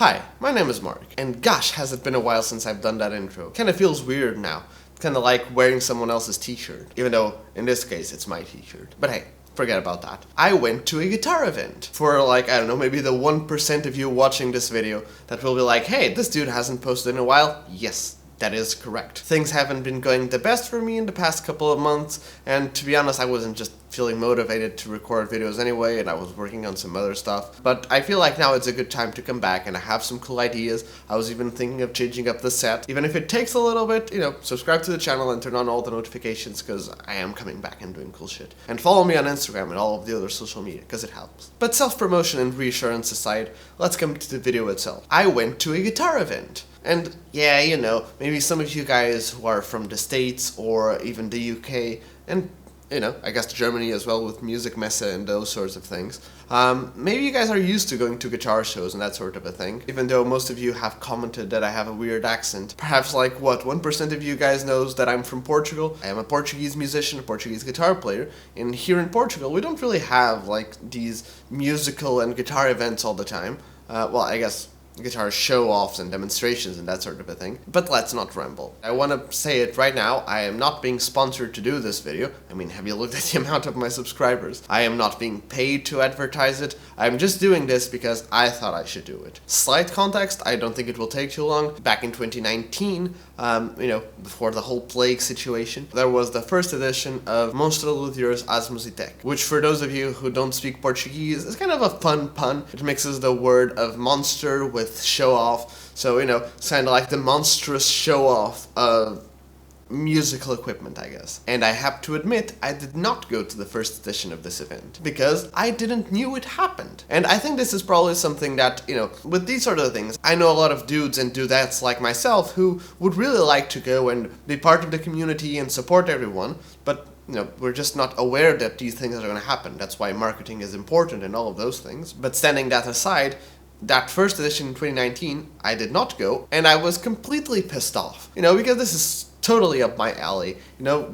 Hi, my name is Mark, and gosh, has it been a while since I've done that intro. Kinda feels weird now. Kinda like wearing someone else's t-shirt, even though, in this case, it's my t-shirt. But hey, forget about that. I went to a guitar event. For like, I don't know, maybe the 1% of you watching this video that will be like, hey, this dude hasn't posted in a while. Yes, that is correct. Things haven't been going the best for me in the past couple of months, and to be honest, I wasn't just feeling motivated to record videos anyway, and I was working on some other stuff. But I feel like now it's a good time to come back, and I have some cool ideas. I was even thinking of changing up the set. Even if it takes a little bit, subscribe to the channel and turn on all the notifications, because I am coming back and doing cool shit. And follow me on Instagram and all of the other social media, because it helps. But self-promotion and reassurance aside, let's come to the video itself. I went to a guitar event. And yeah, maybe some of you guys who are from the States or even the UK, and I guess Germany as well with Music Messe and those sorts of things. Maybe you guys are used to going to guitar shows and that sort of a thing, even though most of you have commented that I have a weird accent. Perhaps like, 1% of you guys knows that I'm from Portugal. I am a Portuguese musician, a Portuguese guitar player, and here in Portugal we don't really have like these musical and guitar events all the time. Well, I guess guitar show-offs and demonstrations and that sort of a thing. But let's not ramble. I want to say it right now, I am not being sponsored to do this video. I mean, have you looked at the amount of my subscribers? I am not being paid to advertise it. I'm just doing this because I thought I should do it. Slight context, I don't think it will take too long. Back in 2019, before the whole plague situation, there was the first edition of Monstra ASMUSITEC, which for those of you who don't speak Portuguese is kind of a fun pun. It mixes the word of monster with show off, so it's kind of like the monstrous show off of musical equipment, I guess. And I have to admit, I did not go to the first edition of this event because I didn't knew it happened. And I think this is probably something that, with these sort of things, I know a lot of dudes and dudettes like myself who would really like to go and be part of the community and support everyone, but we're just not aware that these things are going to happen. That's why marketing is important and all of those things. But standing that aside, that first edition in 2019, I did not go, and I was completely pissed off. Because this is totally up my alley.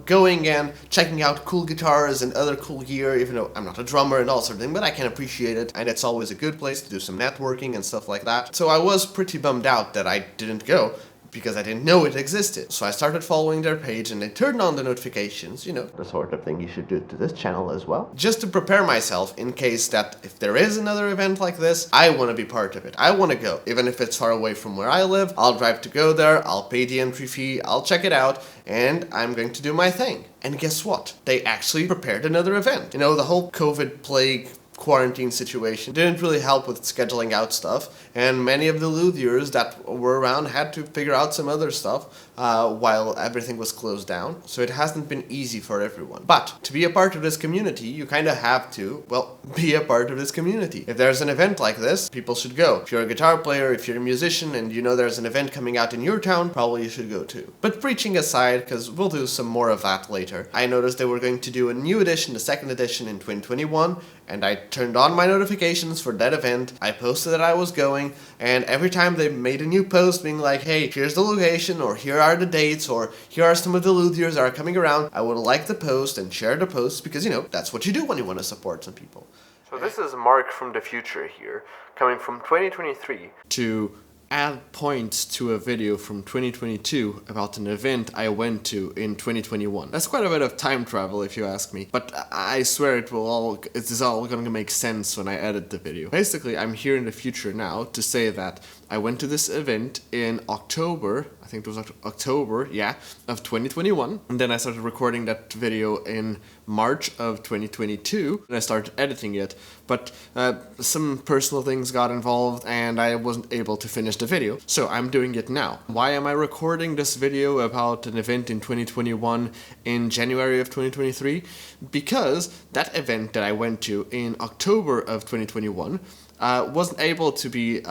Going and checking out cool guitars and other cool gear, even though I'm not a drummer and all sort of thing, but I can appreciate it, and it's always a good place to do some networking and stuff like that. So I was pretty bummed out that I didn't go, because I didn't know it existed. So I started following their page and I turned on the notifications, the sort of thing you should do to this channel as well, just to prepare myself in case that if there is another event like this, I want to be part of it. I want to go, even if it's far away from where I live. I'll drive to go there, I'll pay the entry fee, I'll check it out, and I'm going to do my thing. And guess what? They actually prepared another event. The whole COVID plague quarantine situation didn't really help with scheduling out stuff, and many of the luthiers that were around had to figure out some other stuff while everything was closed down, so it hasn't been easy for everyone. But to be a part of this community, you kind of have to, be a part of this community. If there's an event like this, people should go. If you're a guitar player, if you're a musician, and there's an event coming out in your town, probably you should go too. But preaching aside, because we'll do some more of that later, I noticed they were going to do a new edition, the second edition in 2021, and I turned on my notifications for that event. I posted that I was going, and every time they made a new post being like, hey, here's the location, or here are the dates, or here are some of the luthiers that are coming around, I would like the post and share the post, because that's what you do when you want to support some people. So this is Mark from the future here, coming from 2023 to add points to a video from 2022 about an event I went to in 2021. That's quite a bit of time travel if you ask me, but I swear it is all going to make sense when I edit the video. Basically, I'm here in the future now to say that I went to this event in October, I think it was October, of 2021, and then I started recording that video in March of 2022, and I started editing it, but some personal things got involved and I wasn't able to finish the video, so I'm doing it now. Why am I recording this video about an event in 2021 in January of 2023? Because that event that I went to in October of 2021 wasn't able to be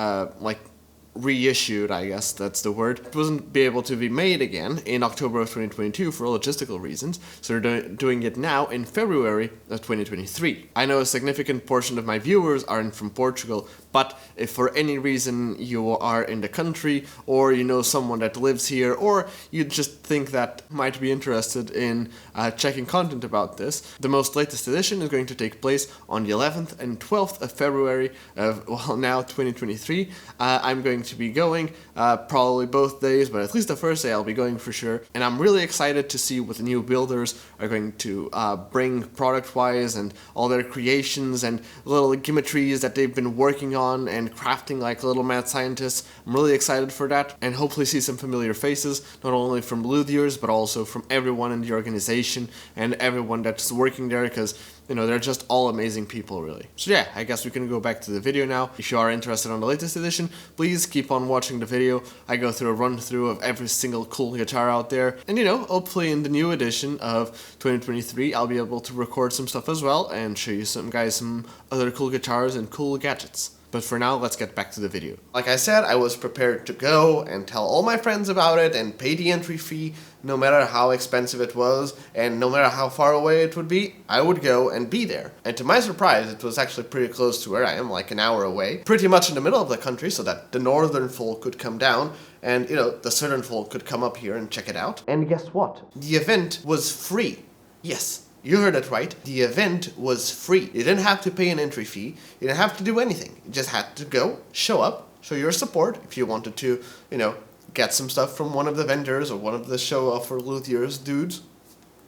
reissued, I guess that's the word. It wasn't be able to be made again in October of 2022 for logistical reasons, so they're doing it now in February of 2023. I know a significant portion of my viewers aren't from Portugal, but if for any reason you are in the country, or you know someone that lives here, or you just think that might be interested in checking content about this, the most latest edition is going to take place on the 11th and 12th of February of, well, now 2023. I'm going to be going probably both days, but at least the first day I'll be going for sure. And I'm really excited to see what the new builders are going to bring product-wise, and all their creations and little gimmickries that they've been working on and crafting like little mad scientists. I'm really excited for that, and hopefully see some familiar faces, not only from Luthiers, but also from everyone in the organization and everyone that's working there, because you know, they're just all amazing people, really. So yeah, I guess we can go back to the video now. If you are interested on the latest edition, please keep on watching the video. I go through a run-through of every single cool guitar out there. And you know, hopefully in the new edition of 2023, I'll be able to record some stuff as well and show you some other cool guitars and cool gadgets. But for now, let's get back to the video. Like I said, I was prepared to go and tell all my friends about it and pay the entry fee, no matter how expensive it was, and no matter how far away it would be, I would go and be there. And to my surprise, it was actually pretty close to where I am, like an hour away. Pretty much in the middle of the country, so that the northern folk could come down, and, you know, the southern folk could come up here and check it out. And guess what? The event was free. Yes. You heard it right. The event was free. You didn't have to pay an entry fee. You didn't have to do anything. You just had to go, show up, show your support. If you wanted to, you know, get some stuff from one of the vendors or one of the show-off or Luthiers dudes,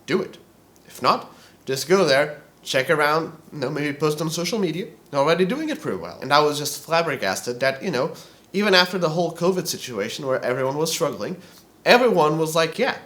do it. If not, just go there, check around, you know, maybe post on social media. They're already doing it pretty well. And I was just flabbergasted that, you know, even after the whole COVID situation where everyone was struggling, everyone was like, yeah,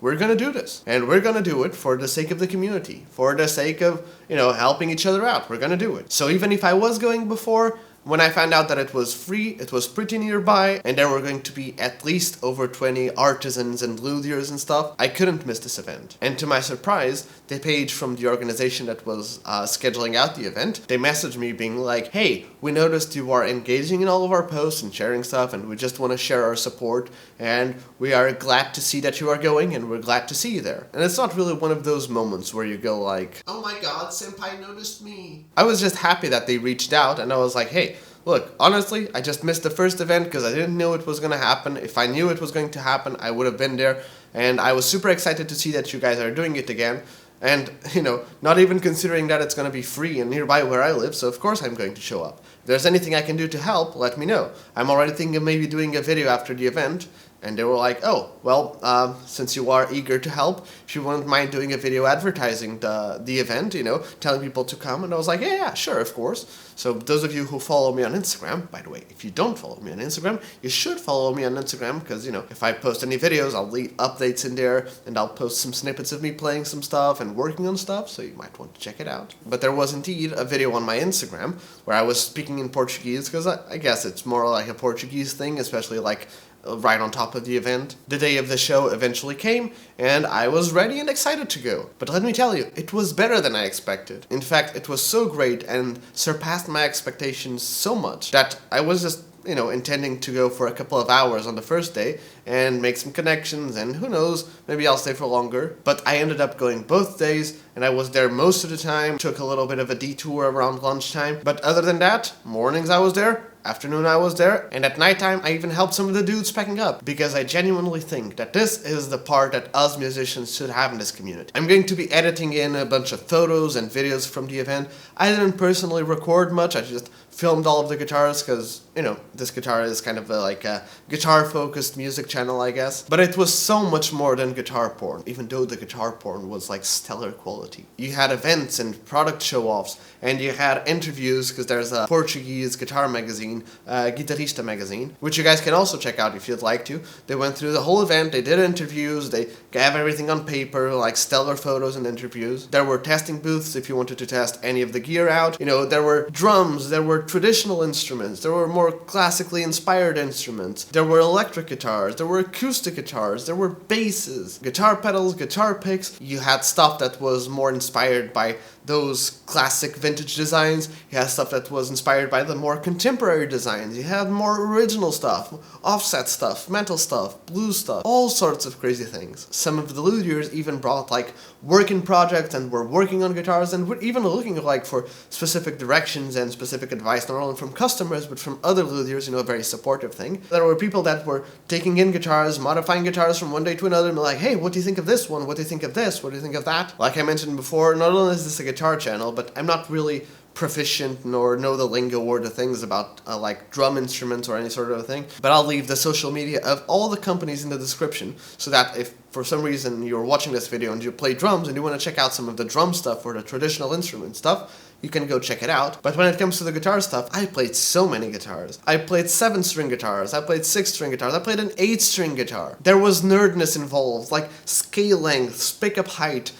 we're gonna do this, and we're gonna do it for the sake of the community, for the sake of, you know, helping each other out. We're gonna do it. So even if I was going before, when I found out that it was free, it was pretty nearby, and there were going to be at least over 20 artisans and luthiers and stuff, I couldn't miss this event. And to my surprise, the page from the organization that was scheduling out the event, they messaged me being like, hey, we noticed you are engaging in all of our posts and sharing stuff, and we just want to share our support, and we are glad to see that you are going, and we're glad to see you there. And it's not really one of those moments where you go like, oh my god, senpai noticed me. I was just happy that they reached out, and I was like, hey, look, honestly, I just missed the first event because I didn't know it was going to happen. If I knew it was going to happen, I would have been there. And I was super excited to see that you guys are doing it again. And, you know, not even considering that it's going to be free and nearby where I live, so of course I'm going to show up. If there's anything I can do to help, let me know. I'm already thinking of maybe doing a video after the event. And they were like, oh, well, since you are eager to help, if you wouldn't mind doing a video advertising the event, you know, telling people to come. And I was like, yeah, sure, of course. So those of you who follow me on Instagram, by the way, if you don't follow me on Instagram, you should follow me on Instagram, because, you know, if I post any videos, I'll leave updates in there, and I'll post some snippets of me playing some stuff and working on stuff, so you might want to check it out. But there was indeed a video on my Instagram where I was speaking in Portuguese, because I guess it's more like a Portuguese thing, especially like right on top of the event. The day of the show eventually came, and I was ready and excited to go. But let me tell you, it was better than I expected. In fact, it was so great and surpassed my expectations so much that I was just, you know, intending to go for a couple of hours on the first day and make some connections, and who knows, maybe I'll stay for longer. But I ended up going both days, and I was there most of the time, took a little bit of a detour around lunchtime. But other than that, mornings I was there, afternoon I was there, and at nighttime I even helped some of the dudes packing up, because I genuinely think that this is the part that us musicians should have in this community. I'm going to be editing in a bunch of photos and videos from the event. I didn't personally record much, I just filmed all of the guitars, because, you know, this guitar is kind of like a guitar-focused music channel, I guess. But it was so much more than guitar porn, even though the guitar porn was like stellar quality. You had events and product show-offs, and you had interviews, because there's a Portuguese guitar magazine, Guitarista magazine, which you guys can also check out if you'd like to. They went through the whole event, they did interviews, they gave everything on paper, like stellar photos and interviews. There were testing booths if you wanted to test any of the gear out. You know, there were drums, there were traditional instruments, there were more classically inspired instruments, there were electric guitars, there were acoustic guitars, there were basses, guitar pedals, guitar picks. You had stuff that was more inspired by those classic vintage designs. He has stuff that was inspired by the more contemporary designs. He had more original stuff, offset stuff, metal stuff, blues stuff, all sorts of crazy things. Some of the luthiers even brought like working projects and were working on guitars and were even looking like for specific directions and specific advice, not only from customers but from other luthiers, a very supportive thing. There were people that were taking in guitars, modifying guitars from one day to another and be like, hey, what do you think of this one? What do you think of this? What do you think of that? Like I mentioned before, not only is this a guitar channel, but I'm not really proficient nor know the lingo or the things about like drum instruments or any sort of thing, but I'll leave the social media of all the companies in the description so that if for some reason you're watching this video and you play drums and you want to check out some of the drum stuff or the traditional instrument stuff, you can go check it out. But when it comes to the guitar stuff, I played so many guitars. I played 7-string guitars, I played 6-string guitars, I played an 8-string guitar. There was nerdness involved, like scale lengths, pickup height,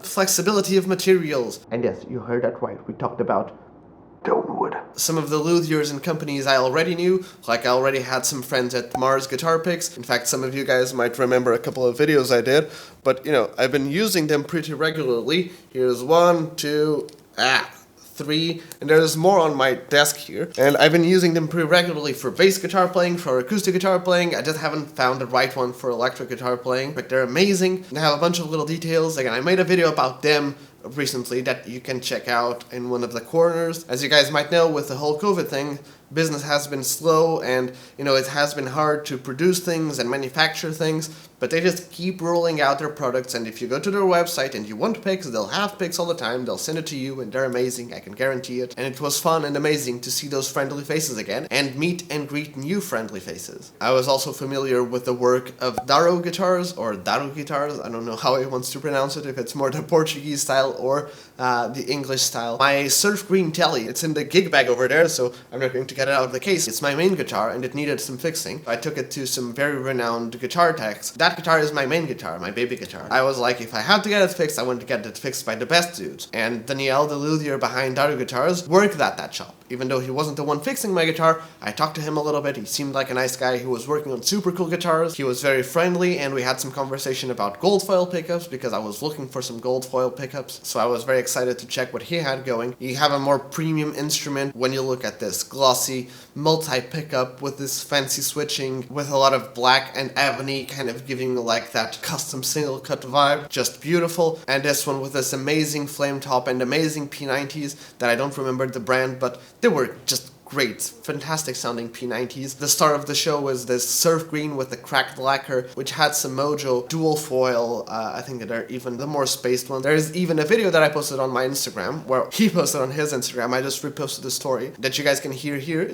flexibility of materials. And yes, you heard that right, we talked about Downwood. Some of the luthiers and companies I already knew, like I already had some friends at Mars Guitar Picks. In fact, some of you guys might remember a couple of videos I did, but I've been using them pretty regularly. Here's 1, 2, 3, and there's more on my desk here. And I've been using them pretty regularly for bass guitar playing, for acoustic guitar playing. I just haven't found the right one for electric guitar playing, but they're amazing. They have a bunch of little details. Again, I made a video about them recently that you can check out in one of the corners. As you guys might know, with the whole COVID thing, business has been slow and it has been hard to produce things and manufacture things, but they just keep rolling out their products, and if you go to their website and you want picks, they'll have picks all the time, they'll send it to you, and they're amazing, I can guarantee it. And it was fun and amazing to see those friendly faces again and meet and greet new friendly faces. I was also familiar with the work of Daro Guitars, or Daro Guitars, I don't know how he wants to pronounce it, if it's more the Portuguese style or the English style. My surf green telly, it's in the gig bag over there, so I'm not going to get it out of the case. It's my main guitar and it needed some fixing. I took it to some very renowned guitar techs. That guitar is my main guitar, my baby guitar. I was like, if I had to get it fixed, I wanted to get it fixed by the best dudes. And Daniel, the luthier behind Daro Guitars, worked at that shop. Even though he wasn't the one fixing my guitar, I talked to him a little bit. He seemed like a nice guy who was working on super cool guitars. He was very friendly, and we had some conversation about gold foil pickups because I was looking for some gold foil pickups. So I was very excited to check what he had going. You have a more premium instrument when you look at this glossy multi-pickup with this fancy switching with a lot of black and ebony kind of giving like that custom single cut vibe. Just beautiful. And this one with this amazing flame top and amazing P90s that I don't remember the brand, but they were just great, fantastic sounding P90s. The star of the show was this surf green with the cracked lacquer, which had some Mojo dual foil. I think they're even the more spaced one. There's even a video that I posted on my Instagram, where he posted on his Instagram. I just reposted the story that you guys can hear here.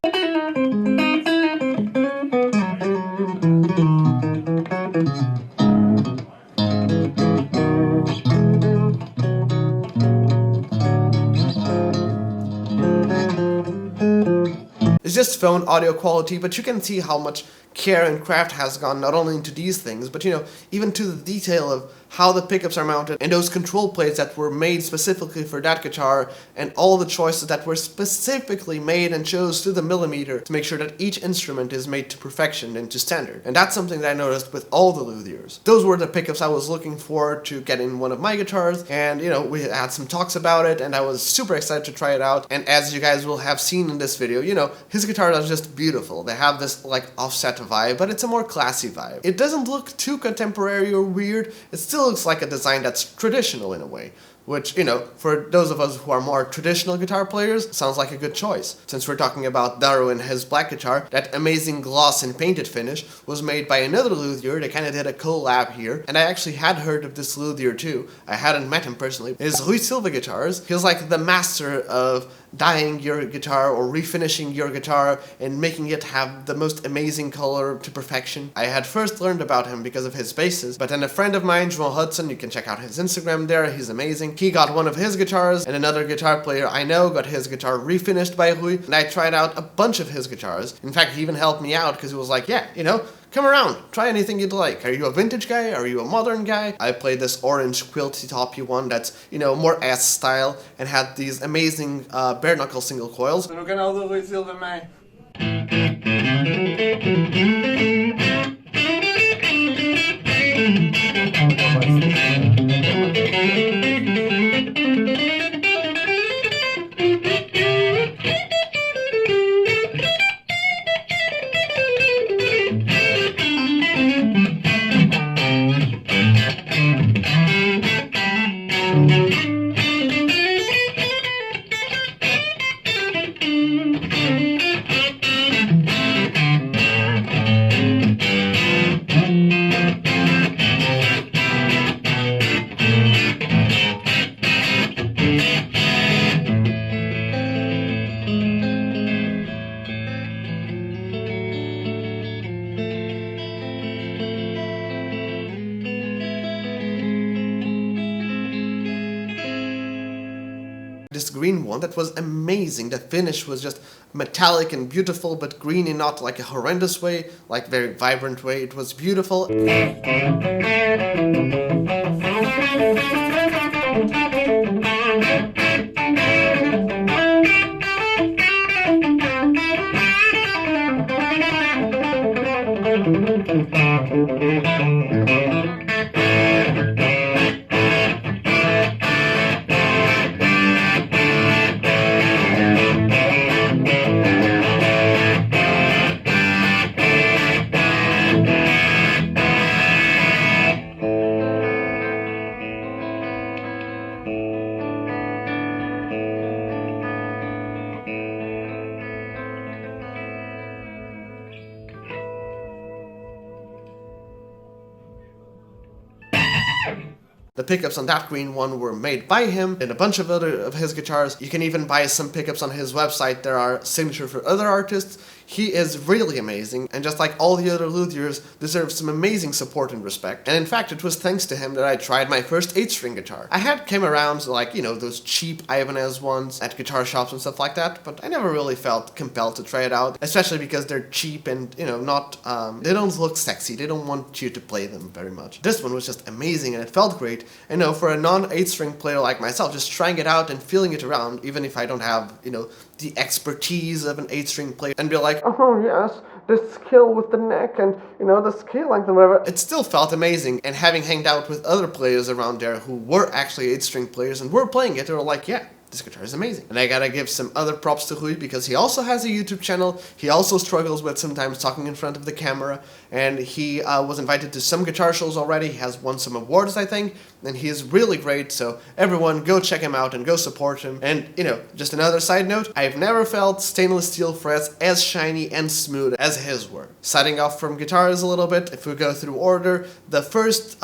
It's just phone audio quality, but you can see how much care and craft has gone not only into these things, but even to the detail of how the pickups are mounted and those control plates that were made specifically for that guitar and all the choices that were specifically made and chose to the millimeter to make sure that each instrument is made to perfection and to standard. And that's something that I noticed with all the luthiers. Those were the pickups I was looking for to get in one of my guitars, and we had some talks about it and I was super excited to try it out. And as you guys will have seen in this video, his guitars are just beautiful. They have this like offset vibe, but it's a more classy vibe. It doesn't look too contemporary or weird. It still looks like a design that's traditional in a way, which, for those of us who are more traditional guitar players, sounds like a good choice. Since we're talking about Daro and his black guitar, that amazing gloss and painted finish was made by another luthier. They kind of did a collab here, and I actually had heard of this luthier too. I hadn't met him personally. It is Rui Silva Guitars. He's like the master of dyeing your guitar or refinishing your guitar and making it have the most amazing color to perfection. I had first learned about him because of his basses, but then a friend of mine, João Hudson, you can check out his Instagram there, he's amazing. He got one of his guitars, and another guitar player I know got his guitar refinished by Rui, and I tried out a bunch of his guitars. In fact, he even helped me out because he was like, yeah, come around, try anything you'd like. Are you a vintage guy? Are you a modern guy? I played this orange quilty toppy one that's, more S style and had these amazing bare knuckle single coils. No canal do Rui Silva, man. one that was amazing. The finish was just metallic and beautiful, but green in not like a horrendous way, like very vibrant way. It was beautiful. The pickups on that green one were made by him and a bunch of other of his guitars. You can even buy some pickups on his website. There are signature for other artists. He is really amazing, and just like all the other luthiers, deserves some amazing support and respect. And in fact, it was thanks to him that I tried my first 8-string guitar. I had came around like, you know, those cheap Ibanez ones at guitar shops and stuff like that, but I never really felt compelled to try it out, especially because they're cheap and, you know, not, they don't look sexy. They don't want you to play them very much. This one was just amazing and it felt great. And you know, for a non-8-string player like myself, just trying it out and feeling it around, even if I don't have, you know, the expertise of an 8-string player, and be like, oh yes, the skill with the neck and, you know, the scale length and whatever. It still felt amazing, and having hanged out with other players around there who were actually 8-string players and were playing it, they were like, yeah, this guitar is amazing. And I gotta give some other props to Rui, because he also has a YouTube channel. He also struggles with sometimes talking in front of the camera, and he was invited to some guitar shows already. He has won some awards, I think, and he is really great, so everyone go check him out and go support him. And, you know, just another side note, I've never felt stainless steel frets as shiny and smooth as his were. Starting off from guitars a little bit, if we go through order, the first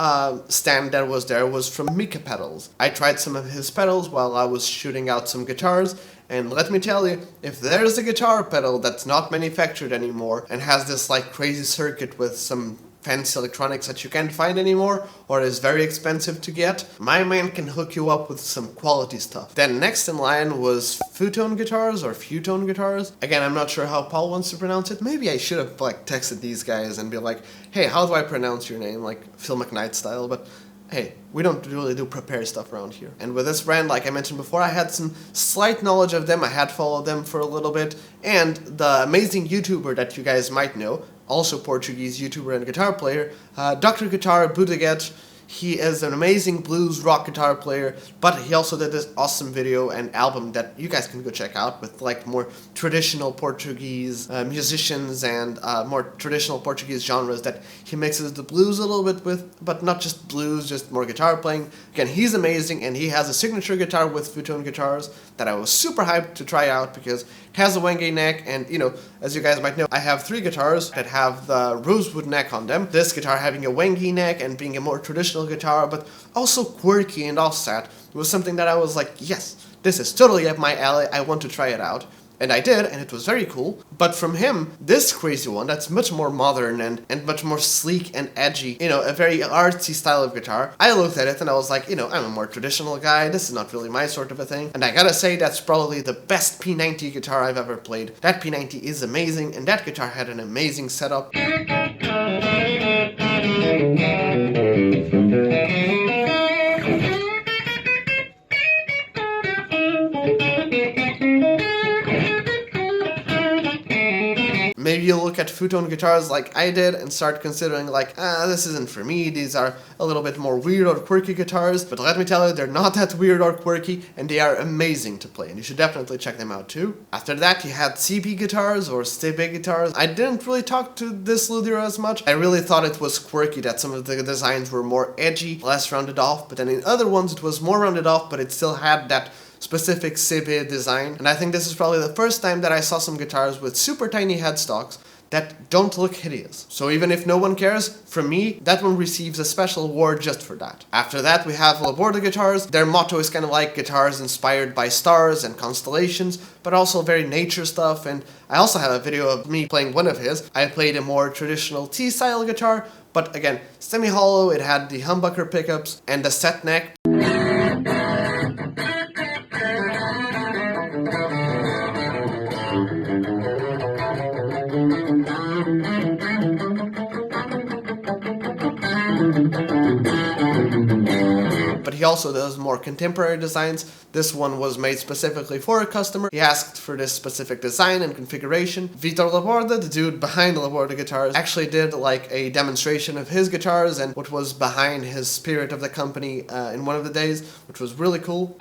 stand that was there was from Mika Pedals. I tried some of his pedals while I was shooting out some guitars, and let me tell you, if there's a guitar pedal that's not manufactured anymore and has this like crazy circuit with some fancy electronics that you can't find anymore or is very expensive to get, my man can hook you up with some quality stuff. Then next in line was Futone Guitars or Futone Guitars. Again, I'm not sure how Paul wants to pronounce it. Maybe I should have like texted these guys and be like, hey, how do I pronounce your name, like Phil McKnight style, but hey, we don't really do prepare stuff around here. And with this brand, like I mentioned before, I had some slight knowledge of them. I had followed them for a little bit. And the amazing YouTuber that you guys might know, also Portuguese YouTuber and guitar player, Dr. Guitar Budaget. He is an amazing blues rock guitar player, but he also did this awesome video and album that you guys can go check out with like more traditional Portuguese musicians and more traditional Portuguese genres that he mixes the blues a little bit with, but not just blues, just more guitar playing. Again, he's amazing, and he has a signature guitar with Futone Guitars that I was super hyped to try out because it has a wenge neck, and you know, as you guys might know, I have 3 guitars that have the rosewood neck on them. This guitar having a wenge neck and being a more traditional guitar, but also quirky and offset, was something that I was like, yes, this is totally up my alley, I want to try it out. And I did, and it was very cool. But from him, this crazy one that's much more modern and much more sleek and edgy, you know, a very artsy style of guitar, I looked at it and I was like, you know, I'm a more traditional guy, this is not really my sort of a thing. And I gotta say, that's probably the best P90 guitar I've ever played. That P90 is amazing, and that guitar had an amazing setup. Maybe you'll look at Futone Guitars like I did and start considering like, this isn't for me, these are a little bit more weird or quirky guitars, but let me tell you, they're not that weird or quirky, and they are amazing to play, and you should definitely check them out too. After that, you had CP guitars or CB guitars. I didn't really talk to this luthier as much. I really thought it was quirky, that some of the designs were more edgy, less rounded off, but then in other ones it was more rounded off, but it still had that specific CB design. And I think this is probably the first time that I saw some guitars with super tiny headstocks that don't look hideous. So even if no one cares, for me, that one receives a special award just for that. After that, we have Laborda Guitars. Their motto is kind of like guitars inspired by stars and constellations, but also very nature stuff. And I also have a video of me playing one of his. I played a more traditional T-style guitar, but again, semi-hollow, it had the humbucker pickups and the set neck. also does more contemporary designs. This one was made specifically for a customer. He asked for this specific design and configuration. Vitor Laborda, the dude behind Laborda Guitars, actually did like a demonstration of his guitars and what was behind his spirit of the company in one of the days, which was really cool.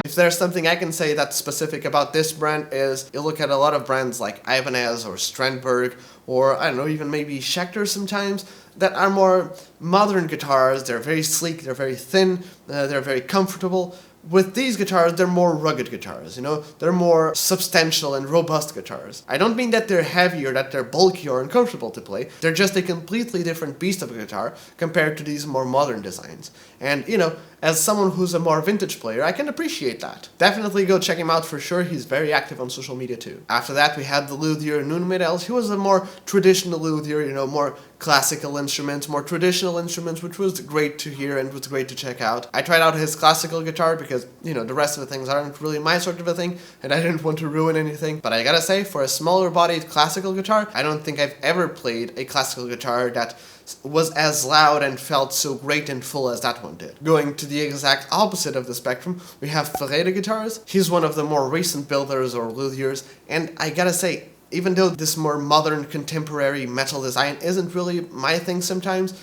If there's something I can say that's specific about this brand is, you look at a lot of brands like Ibanez or Strandberg, or I don't know, even maybe Schecter sometimes, that are more modern guitars. They're very sleek, they're very thin, they're very comfortable. With these guitars, they're more rugged guitars, you know? They're more substantial and robust guitars. I don't mean that they're heavy or that they're bulky or uncomfortable to play. They're just a completely different beast of a guitar compared to these more modern designs. And, you know, as someone who's a more vintage player, I can appreciate that. Definitely go check him out for sure. He's very active on social media too. After that, we had the Luthier Meireles. He was a more traditional luthier, you know, more classical instruments, more traditional instruments, which was great to hear and was great to check out. I tried out his classical guitar because, you know, the rest of the things aren't really my sort of a thing, and I didn't want to ruin anything. But I gotta say, for a smaller bodied classical guitar, I don't think I've ever played a classical guitar that was as loud and felt so great and full as that one did. Going to the exact opposite of the spectrum, we have Ferreira Guitars. He's one of the more recent builders or luthiers, and I gotta say, even though this more modern contemporary metal design isn't really my thing sometimes,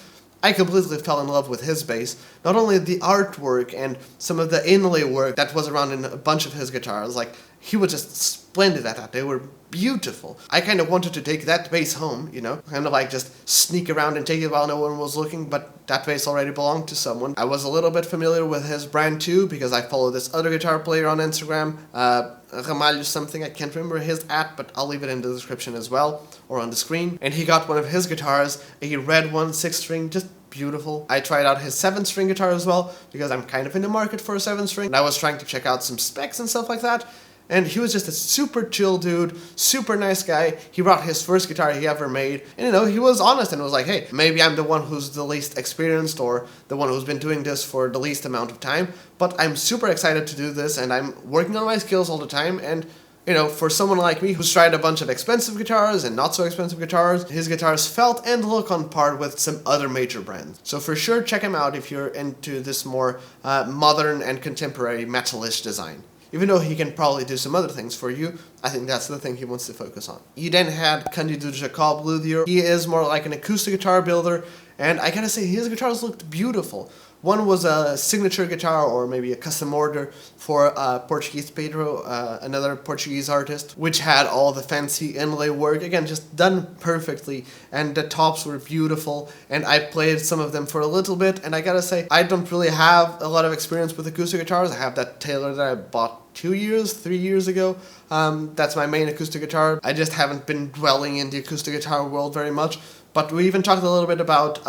I completely fell in love with his bass. Not only the artwork and some of the inlay work that was around in a bunch of his guitars, like, he was just splendid at that. They were beautiful. I kind of wanted to take that bass home, you know, kind of like just sneak around and take it while no one was looking, but that bass already belonged to someone. I was a little bit familiar with his brand too, because I follow this other guitar player on Instagram, Ramalho something, I can't remember his @ but I'll leave it in the description as well, or on the screen. And he got one of his guitars, a red one, 6-string, just beautiful. I tried out his 7-string guitar as well, because I'm kind of in the market for a 7-string, and I was trying to check out some specs and stuff like that. And he was just a super chill dude, super nice guy. He brought his first guitar he ever made. And, you know, he was honest and was like, hey, maybe I'm the one who's the least experienced or the one who's been doing this for the least amount of time. But I'm super excited to do this and I'm working on my skills all the time. And, you know, for someone like me who's tried a bunch of expensive guitars and not so expensive guitars, his guitars felt and look on par with some other major brands. So for sure, check him out if you're into this more modern and contemporary metalish design. Even though he can probably do some other things for you, I think that's the thing he wants to focus on. You then had Cândido Jacob Luthier. He is more like an acoustic guitar builder, and I gotta say, his guitars looked beautiful. One was a signature guitar, or maybe a custom order for Portuguese Pedro, another Portuguese artist, which had all the fancy inlay work, again, just done perfectly, and the tops were beautiful, and I played some of them for a little bit, and I gotta say, I don't really have a lot of experience with acoustic guitars. I have that Taylor that I bought 3 years ago. That's my main acoustic guitar. I just haven't been dwelling in the acoustic guitar world very much. But we even talked a little bit about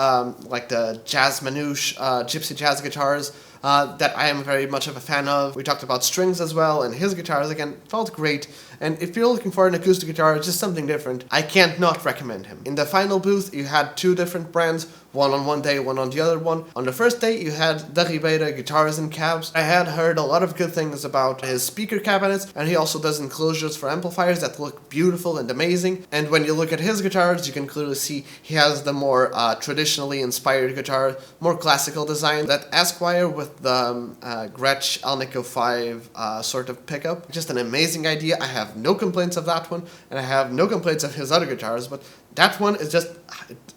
like the jazz manouche, gypsy jazz guitars that I am very much of a fan of. We talked about strings as well, and his guitars, again, felt great. And if you're looking for an acoustic guitar, just something different, I can't not recommend him. In the final booth, you had 2 different brands, one on one day, one on the other one. On the first day, you had the Ribeira guitars and cabs. I had heard a lot of good things about his speaker cabinets, and he also does enclosures for amplifiers that look beautiful and amazing. And when you look at his guitars, you can clearly see he has the more traditionally inspired guitar, more classical design. That Esquire with the Gretsch Alnico 5 sort of pickup. Just an amazing idea. I have no complaints of that one, and I have no complaints of his other guitars, but that one is just,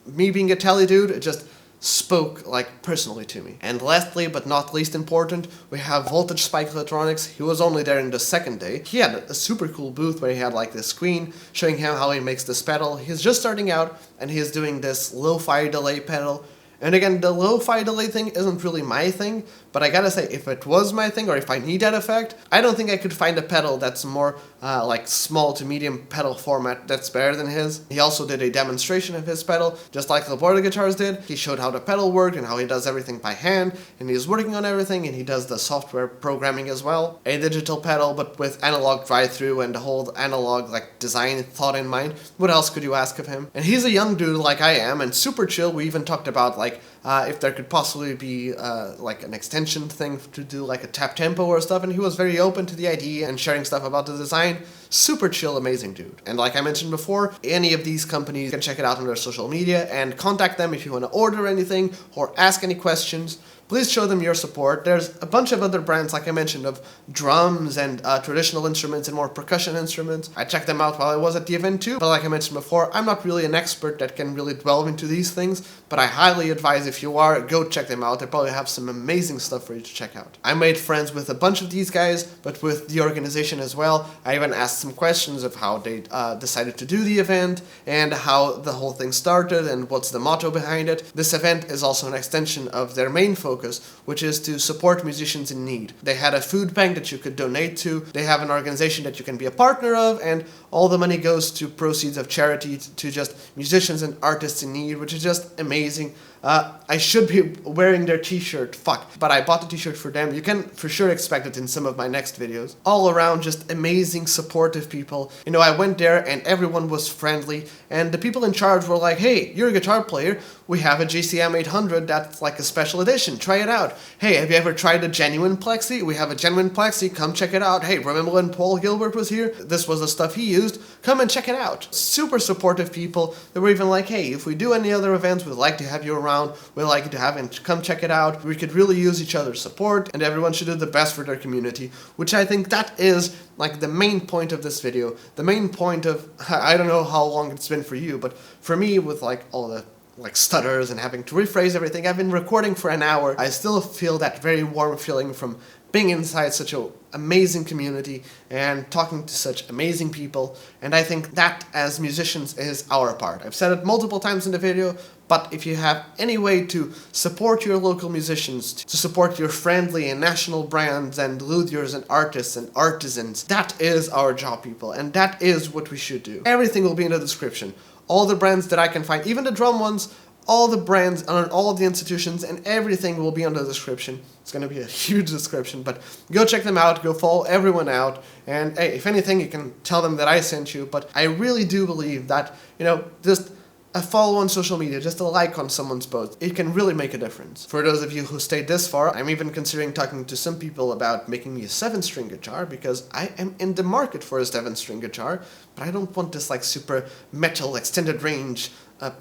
me being a tele dude, it just spoke like personally to me. And lastly, but not least important, we have Voltage Spike Electronics. He was only there in the second day. He had a super cool booth where he had like this screen showing him how he makes this pedal. He's just starting out, and he's doing this lo-fi delay pedal. And again, the lo-fi delay thing isn't really my thing, but I gotta say, if it was my thing, or if I need that effect, I don't think I could find a pedal that's more like small to medium pedal format that's better than his. He also did a demonstration of his pedal, just like Laborda Guitars did. He showed how the pedal worked and how he does everything by hand, and he's working on everything, and he does the software programming as well. A digital pedal, but with analog drive-through and the whole analog like design thought in mind. What else could you ask of him? And he's a young dude like I am, and super chill. We even talked about like like if there could possibly be like an extension thing to do like a tap tempo or stuff, and he was very open to the idea and sharing stuff about the design. Super chill, amazing dude. And like I mentioned before, any of these companies can check it out on their social media and contact them if you want to order anything or ask any questions. Please show them your support. There's a bunch of other brands, like I mentioned, of drums and traditional instruments and more percussion instruments. I checked them out while I was at the event too, but like I mentioned before, I'm not really an expert that can really delve into these things, but I highly advise if you are, go check them out. They probably have some amazing stuff for you to check out. I made friends with a bunch of these guys, but with the organization as well. I even asked some questions of how they decided to do the event and how the whole thing started and what's the motto behind it. This event is also an extension of their main focus, which is to support musicians in need. They had a food bank that you could donate to. They have an organization that you can be a partner of, and all the money goes to proceeds of charity to just musicians and artists in need, which is just amazing. I should be wearing their t-shirt, but I bought the t-shirt for them. You can for sure expect it in some of my next videos. All around, just amazing, supportive people. You know, I went there and everyone was friendly, and the people in charge were like, hey, you're a guitar player, we have a GCM 800 that's like a special edition, try it out. Hey, have you ever tried a genuine plexi? We have a genuine plexi, come check it out. Hey, remember when Paul Gilbert was here? This was the stuff he used, come and check it out. Super supportive people. They were even like, hey, if we do any other events, we'd like to have you around. We'd like you to have and come check it out. We could really use each other's support, and everyone should do the best for their community, which I think that is like the main point of this video. The main point of, I don't know how long it's been for you, but for me, with like all the like stutters and having to rephrase everything, I've been recording for an hour. I still feel that very warm feeling from being inside such an amazing community and talking to such amazing people, and I think that as musicians is our part. I've said it multiple times in the video, but if you have any way to support your local musicians, to support your friendly and national brands and luthiers and artists and artisans, that is our job, people, and that is what we should do. Everything will be in the description. All the brands that I can find, even the drum ones, all the brands on all of the institutions, and everything will be on the description. It's going to be a huge description, but go check them out, go follow everyone out, and hey, if anything, you can tell them that I sent you. But I really do believe that, you know, just a follow on social media, just a like on someone's post, it can really make a difference. For those of you who stayed this far, I'm even considering talking to some people about making me a 7-string guitar, because I am in the market for a 7-string guitar, but I don't want this like super metal extended range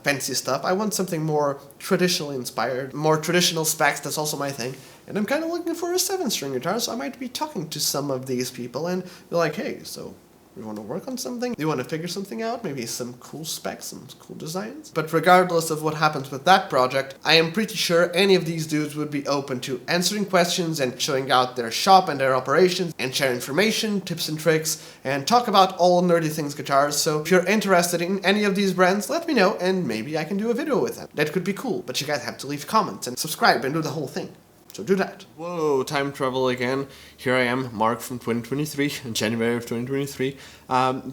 fancy stuff. I want something more traditionally inspired, more traditional specs. That's also my thing. And I'm kind of looking for a 7-string guitar, so I might be talking to some of these people and be like, hey, so you want to work on something? Do you want to figure something out? Maybe some cool specs, some cool designs? But regardless of what happens with that project, I am pretty sure any of these dudes would be open to answering questions and showing out their shop and their operations and share information, tips and tricks, and talk about all nerdy things guitars. So if you're interested in any of these brands, let me know and maybe I can do a video with them. That could be cool, but you guys have to leave comments and subscribe and do the whole thing. So do that. Whoa, time travel again. Here I am, Mark from 2023, January of 2023.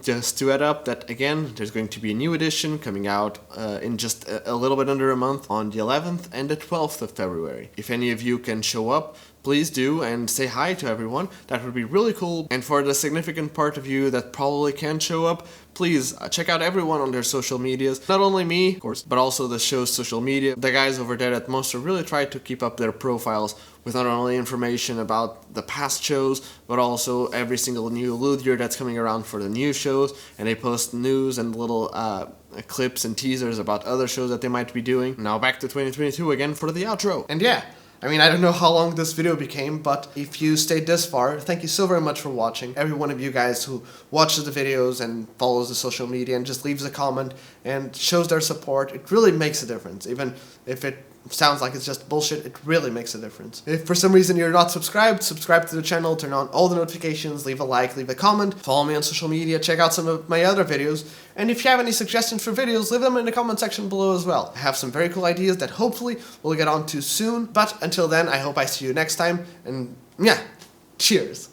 Just to add up that, again, there's going to be a new edition coming out in just a little bit under a month on the 11th and the 12th of February. If any of you can show up, please do and say hi to everyone. That would be really cool. And for the significant part of you that probably can't show up, please check out everyone on their social medias. Not only me, of course, but also the show's social media. The guys over there at Monstra really try to keep up their profiles with not only information about the past shows, but also every single new luthier that's coming around for the new shows. And they post news and little clips and teasers about other shows that they might be doing. Now back to 2022 again for the outro. And yeah, I mean, I don't know how long this video became, but if you stayed this far, thank you so very much for watching. Every one of you guys who watches the videos and follows the social media and just leaves a comment and shows their support, it really makes a difference. Even if it sounds like it's just bullshit, it really makes a difference. If for some reason you're not subscribed, subscribe to the channel, turn on all the notifications, leave a like, leave a comment, follow me on social media, check out some of my other videos, and if you have any suggestions for videos, leave them in the comment section below as well. I have some very cool ideas that hopefully we'll get on to soon, but until then, I hope I see you next time, and yeah, cheers!